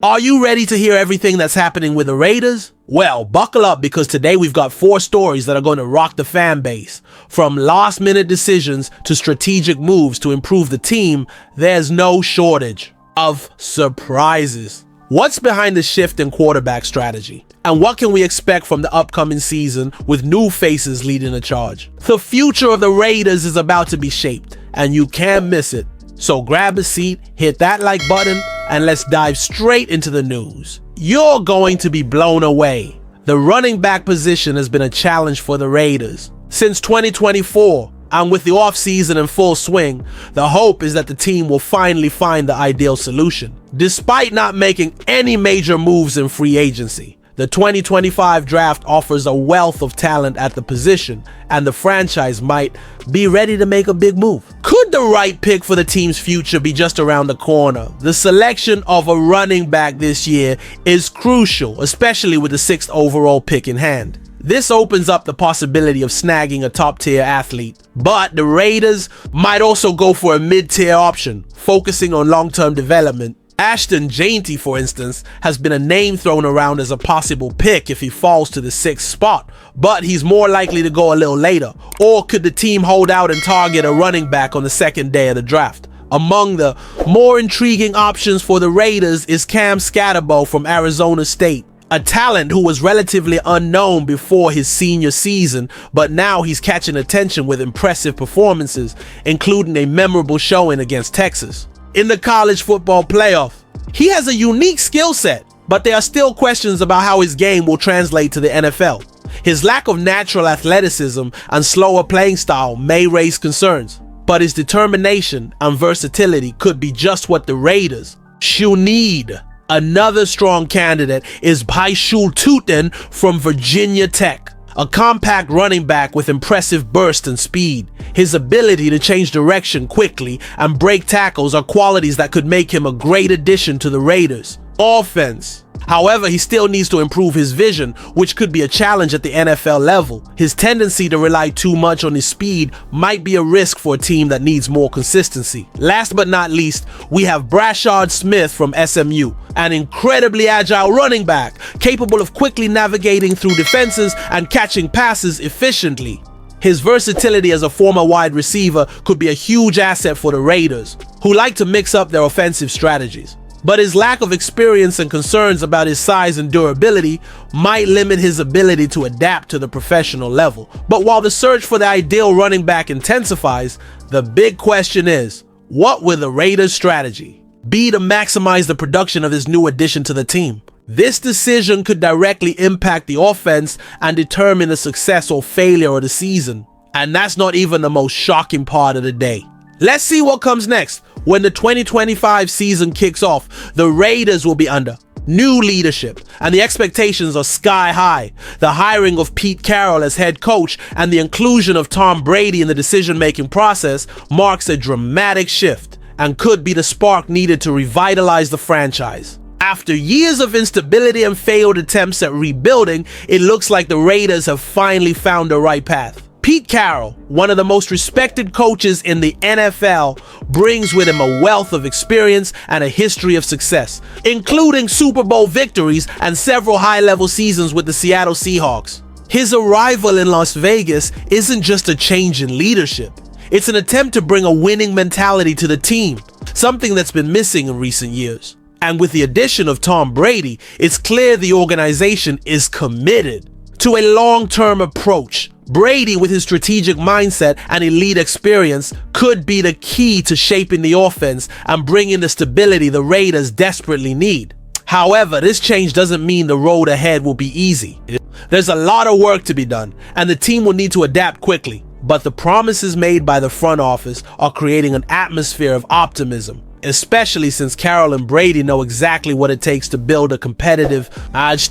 Are you ready to hear everything that's happening with the Raiders? Well, buckle up because today we've got 4 stories that are going to rock the fan base. From last-minute decisions to strategic moves to improve the team, there's no shortage of surprises. What's behind the shift in quarterback strategy? And what can we expect from the upcoming season with new faces leading the charge? The future of the Raiders is about to be shaped, and you can't miss it. So grab a seat, hit that like button, and let's dive straight into the news. You're going to be blown away. The running back position has been a challenge for the Raiders since 2024, and with the offseason in full swing, the hope is that the team will finally find the ideal solution. Despite not making any major moves in free agency, the 2025 draft offers a wealth of talent at the position, and the franchise might be ready to make a big move. Could the right pick for the team's future be just around the corner? The selection of a running back this year is crucial, especially with the 6th overall pick in hand. This opens up the possibility of snagging a top-tier athlete, but the Raiders might also go for a mid-tier option, focusing on long-term development. Ashton Jeanty, for instance, has been a name thrown around as a possible pick if he falls to the 6th spot, but he's more likely to go a little later. Or could the team hold out and target a running back on the 2nd day of the draft? Among the more intriguing options for the Raiders is Cam Scatterbo from Arizona State, a talent who was relatively unknown before his senior season, but now he's catching attention with impressive performances, including a memorable showing against Texas. In the college football playoff, he has a unique skill set, but there are still questions about how his game will translate to the NFL. His lack of natural athleticism and slower playing style may raise concerns, but his determination and versatility could be just what the Raiders should need. Another strong candidate is Paishul Tuten from Virginia Tech, a compact running back with impressive burst and speed. His ability to change direction quickly and break tackles are qualities that could make him a great addition to the Raiders' offense. However, he still needs to improve his vision, which could be a challenge at the NFL level. His tendency to rely too much on his speed might be a risk for a team that needs more consistency. Last but not least, we have Brashard Smith from SMU, an incredibly agile running back, capable of quickly navigating through defenses and catching passes efficiently. His versatility as a former wide receiver could be a huge asset for the Raiders, who like to mix up their offensive strategies. But his lack of experience and concerns about his size and durability might limit his ability to adapt to the professional level. But while the search for the ideal running back intensifies, the big question is, what will the Raiders' strategy be to maximize the production of this new addition to the team? This decision could directly impact the offense and determine the success or failure of the season. And that's not even the most shocking part of the day. Let's see what comes next. When the 2025 season kicks off, the Raiders will be under new leadership, and the expectations are sky high. The hiring of Pete Carroll as head coach and the inclusion of Tom Brady in the decision-making process marks a dramatic shift and could be the spark needed to revitalize the franchise. After years of instability and failed attempts at rebuilding, it looks like the Raiders have finally found the right path. Pete Carroll, one of the most respected coaches in the NFL, brings with him a wealth of experience and a history of success, including Super Bowl victories and several high-level seasons with the Seattle Seahawks. His arrival in Las Vegas isn't just a change in leadership. It's an attempt to bring a winning mentality to the team, something that's been missing in recent years. And with the addition of Tom Brady, it's clear the organization is committed to a long-term approach. Brady, with his strategic mindset and elite experience, could be the key to shaping the offense and bringing the stability the Raiders desperately need. However, this change doesn't mean the road ahead will be easy. There's a lot of work to be done, and the team will need to adapt quickly. But the promises made by the front office are creating an atmosphere of optimism, especially since Carroll and Brady know exactly what it takes to build a competitive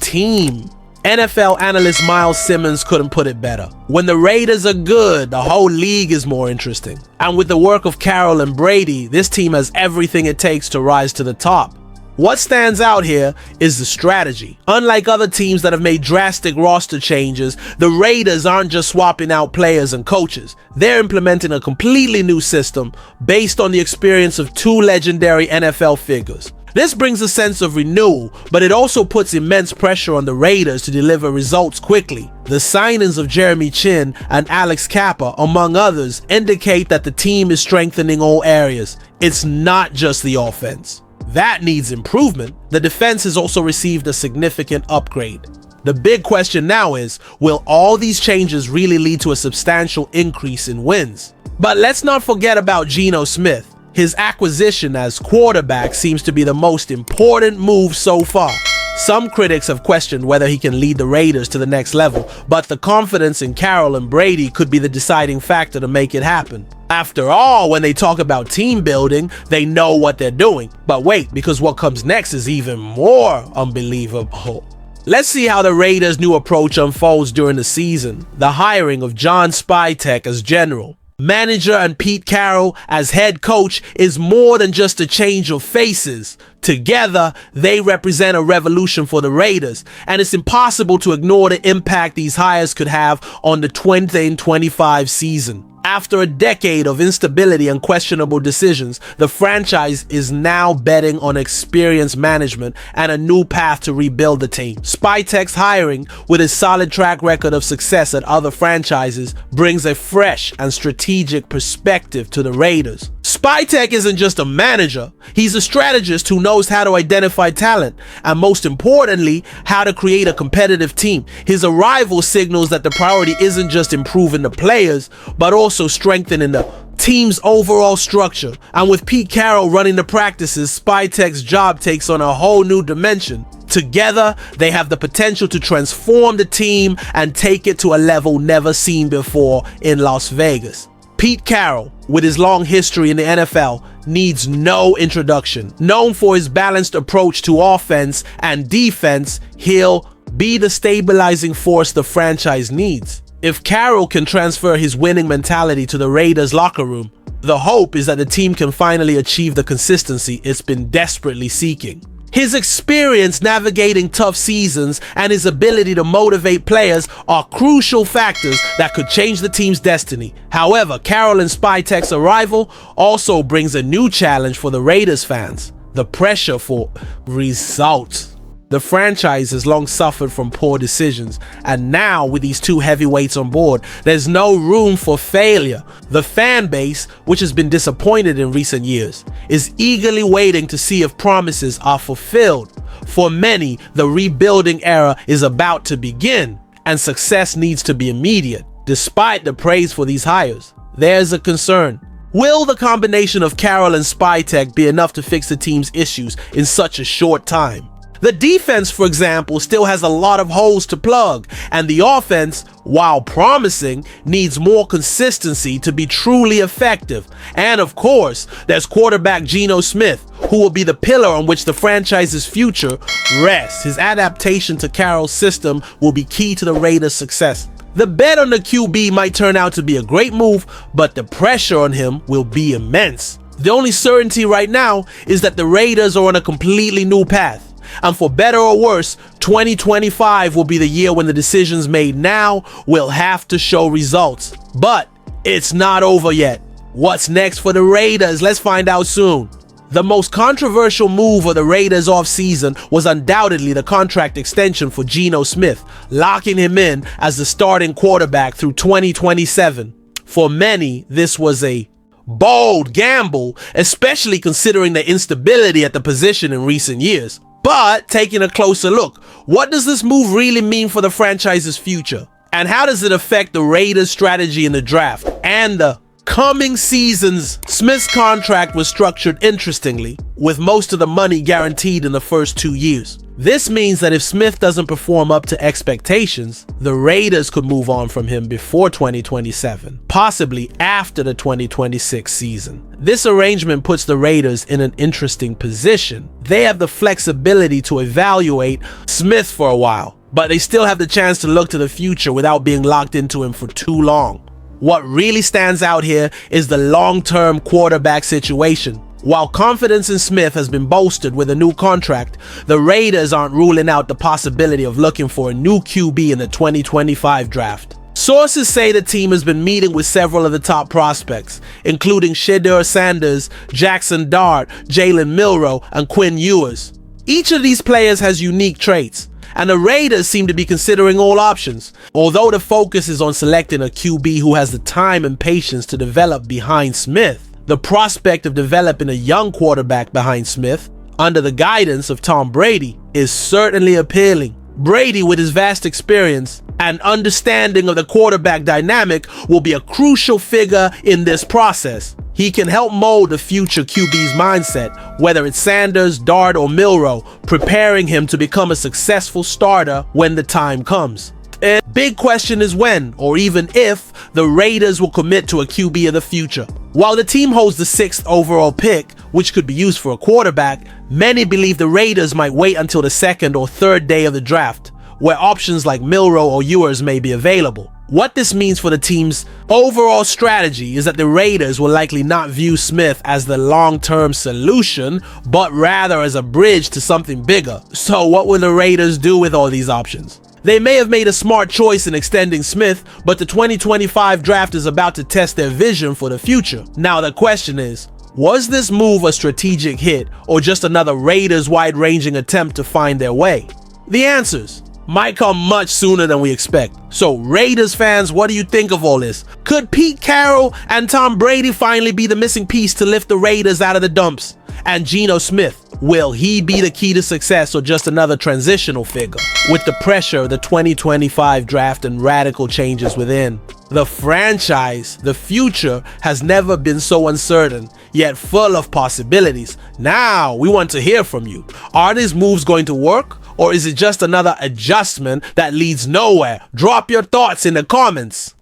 team. NFL analyst Miles Simmons couldn't put it better. When the Raiders are good, the whole league is more interesting. And with the work of Carroll and Brady, this team has everything it takes to rise to the top. What stands out here is the strategy. Unlike other teams that have made drastic roster changes, the Raiders aren't just swapping out players and coaches. They're implementing a completely new system based on the experience of two legendary NFL figures. This brings a sense of renewal, but it also puts immense pressure on the Raiders to deliver results quickly. The signings of Jeremy Chin and Alex Kappa, among others, indicate that the team is strengthening all areas. It's not just the offense. That needs improvement. The defense has also received a significant upgrade. The big question now is, will all these changes really lead to a substantial increase in wins? But let's not forget about Geno Smith. His acquisition as quarterback seems to be the most important move so far. Some critics have questioned whether he can lead the Raiders to the next level, but the confidence in Carroll and Brady could be the deciding factor to make it happen. After all, when they talk about team building, they know what they're doing. But wait, because what comes next is even more unbelievable. Let's see how the Raiders' new approach unfolds during the season. The hiring of John Spytek as general manager and Pete Carroll as head coach is more than just a change of faces. Together, they represent a revolution for the Raiders, and it's impossible to ignore the impact these hires could have on the 2025 season. After a decade of instability and questionable decisions, the franchise is now betting on experienced management and a new path to rebuild the team. Spytek's hiring, with his solid track record of success at other franchises, brings a fresh and strategic perspective to the Raiders. Spytek isn't just a manager, he's a strategist who knows how to identify talent and, most importantly, how to create a competitive team. His arrival signals that the priority isn't just improving the players, but also strengthening the team's overall structure. And with Pete Carroll running the practices, Spytek's job takes on a whole new dimension. Together, they have the potential to transform the team and take it to a level never seen before in Las Vegas. Pete Carroll, with his long history in the NFL, needs no introduction. Known for his balanced approach to offense and defense, he'll be the stabilizing force the franchise needs. If Carroll can transfer his winning mentality to the Raiders locker room, the hope is that the team can finally achieve the consistency it's been desperately seeking. His experience navigating tough seasons and his ability to motivate players are crucial factors that could change the team's destiny. However, Carroll and Spytek's arrival also brings a new challenge for the Raiders fans: the pressure for results. The franchise has long suffered from poor decisions, and now with these two heavyweights on board, there's no room for failure. The fan base, which has been disappointed in recent years, is eagerly waiting to see if promises are fulfilled. For many, the rebuilding era is about to begin, and success needs to be immediate. Despite the praise for these hires, there's a concern. Will the combination of Carroll and Spytek be enough to fix the team's issues in such a short time? The defense, for example, still has a lot of holes to plug, and the offense, while promising, needs more consistency to be truly effective. And of course, there's quarterback Geno Smith, who will be the pillar on which the franchise's future rests. His adaptation to Carroll's system will be key to the Raiders' success. The bet on the QB might turn out to be a great move, but the pressure on him will be immense. The only certainty right now is that the Raiders are on a completely new path. And for better or worse, 2025 will be the year when the decisions made now will have to show results. But it's not over yet. What's next for the Raiders? Let's find out soon. The most controversial move of the Raiders offseason was undoubtedly the contract extension for Geno Smith, locking him in as the starting quarterback through 2027. For many, this was a bold gamble, especially considering the instability at the position in recent years. But taking a closer look, what does this move really mean for the franchise's future? And how does it affect the Raiders' strategy in the draft and the coming seasons? Smith's contract was structured interestingly, with most of the money guaranteed in the first 2 years. This means that if Smith doesn't perform up to expectations, the Raiders could move on from him before 2027, possibly after the 2026 season. This arrangement puts the Raiders in an interesting position. They have the flexibility to evaluate Smith for a while, but they still have the chance to look to the future without being locked into him for too long. What really stands out here is the long-term quarterback situation. While confidence in Smith has been bolstered with a new contract, the Raiders aren't ruling out the possibility of looking for a new QB in the 2025 draft. Sources say the team has been meeting with several of the top prospects, including Shedeur Sanders, Jackson Dart, Jalen Milroe, and Quinn Ewers. Each of these players has unique traits, and the Raiders seem to be considering all options. Although the focus is on selecting a QB who has the time and patience to develop behind Smith, the prospect of developing a young quarterback behind Smith, under the guidance of Tom Brady, is certainly appealing. Brady, with his vast experience and understanding of the quarterback dynamic, will be a crucial figure in this process. He can help mold the future QB's mindset, whether it's Sanders, Dart, or Milroe, preparing him to become a successful starter when the time comes. And big question is when, or even if, the Raiders will commit to a QB of the future. While the team holds the 6th overall pick, which could be used for a quarterback, many believe the Raiders might wait until the 2nd or 3rd day of the draft, where options like Milroe or Ewers may be available. What this means for the team's overall strategy is that the Raiders will likely not view Smith as the long-term solution, but rather as a bridge to something bigger. So what will the Raiders do with all these options? They may have made a smart choice in extending Smith, but the 2025 draft is about to test their vision for the future. Now the question is, was this move a strategic hit or just another Raiders wide-ranging attempt to find their way? The answers might come much sooner than we expect. So Raiders fans, what do you think of all this? Could Pete Carroll and Tom Brady finally be the missing piece to lift the Raiders out of the dumps? And Geno Smith, will he be the key to success or just another transitional figure? With the pressure of the 2025 draft and radical changes within the franchise, the future has never been so uncertain, yet full of possibilities. Now, we want to hear from you. Are these moves going to work? Or is it just another adjustment that leads nowhere? Drop your thoughts in the comments.